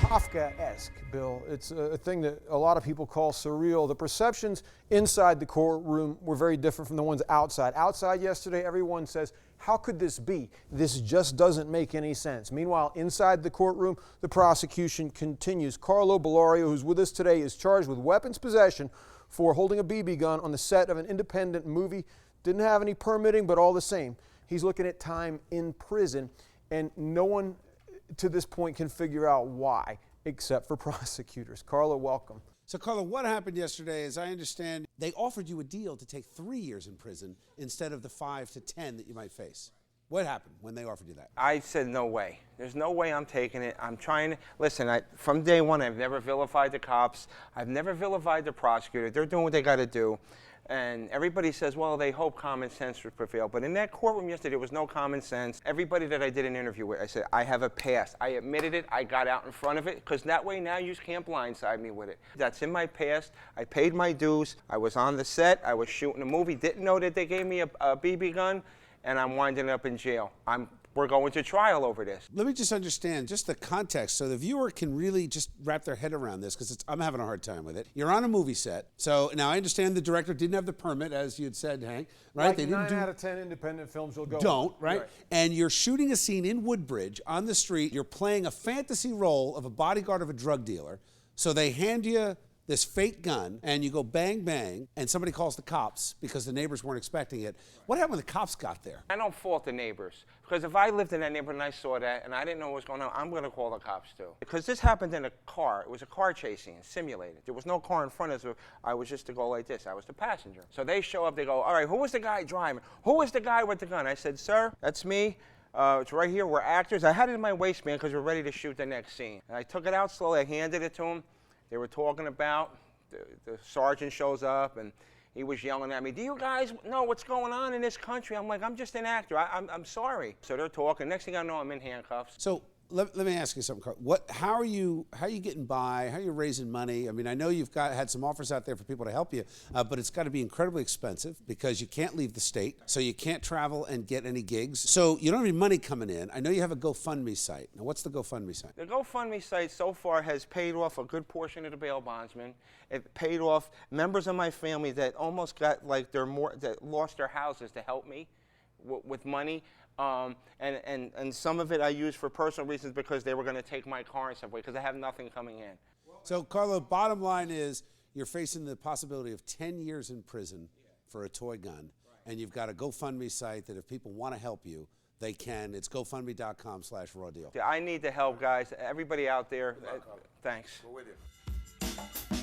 Kafkaesque, Bill. It's a thing that a lot of people call surreal. The perceptions inside the courtroom were very different from the ones outside. Outside yesterday, everyone says, how could this be? This just doesn't make any sense. Meanwhile, inside the courtroom, the prosecution continues. Carlo Bellario, who's with us today, is charged with weapons possession for holding a BB gun on the set of an independent movie. Didn't have any permitting, but all the same, he's looking at time in prison, and no one to this point can figure out why, except for prosecutors. Carlo, welcome. So, Carlo, what happened yesterday, as I understand, they offered you a deal to take 3 years in prison instead of the 5 to 10 that you might face. What happened when they offered you that? I said, no way. There's no way I'm taking it. I'm trying to, listen, from day one, I've never vilified the cops. I've never vilified the prosecutor. They're doing what they got to do. And everybody says, well, they hope common sense would prevail. But in that courtroom yesterday, there was no common sense. Everybody that I did an interview with, I said, I have a past. I admitted it. I got out in front of it, because that way now you can't blindside me with it. That's in my past. I paid my dues. I was on the set. I was shooting a movie. Didn't know that they gave me a BB gun, and I'm winding up in jail. We're going to trial over this. Let me just understand just the context so the viewer can really just wrap their head around this, because I'm having a hard time with it. You're on a movie set. So now I understand the director didn't have the permit, as you had said, Hank, right? Like they didn't 9 out of 10 independent films will go. Don't, right? And you're shooting a scene in Woodbridge on the street. You're playing a fantasy role of a bodyguard of a drug dealer. So they hand you this fake gun, and you go bang, bang, and somebody calls the cops because the neighbors weren't expecting it. What happened when the cops got there? I don't fault the neighbors, because if I lived in that neighborhood and I saw that and I didn't know what was going on, I'm going to call the cops too. Because this happened in a car. It was a car chase scene, simulated. There was no car in front of us. I was just to go like this. I was the passenger. So they show up, they go, all right, who was the guy driving? Who was the guy with the gun? I said, sir, that's me. It's right here. We're actors. I had it in my waistband because we're ready to shoot the next scene. And I took it out slowly. I handed it to him. They were talking about, the sergeant shows up, and he was yelling at me, do you guys know what's going on in this country? I'm like, I'm just an actor. I'm sorry. So they're talking. Next thing I know, I'm in handcuffs. So let me ask you something, Carl. How are you getting by? How are you raising money? I mean, I know you've had some offers out there for people to help you, but it's got to be incredibly expensive because you can't leave the state, so you can't travel and get any gigs. So you don't have any money coming in. I know you have a GoFundMe site. Now, what's the GoFundMe site? The GoFundMe site so far has paid off a good portion of the bail bondsmen. It paid off members of my family that almost got like that lost their houses to help me with money. And some of it I used for personal reasons because they were going to take my car and stuff away because I have nothing coming in. So, Carlo, bottom line is you're facing the possibility of 10 years in prison for a toy gun, and you've got a GoFundMe site that if people want to help you, they can. It's GoFundMe.com/rawdeal. I need the help, guys. Everybody out there, thanks. We're with you.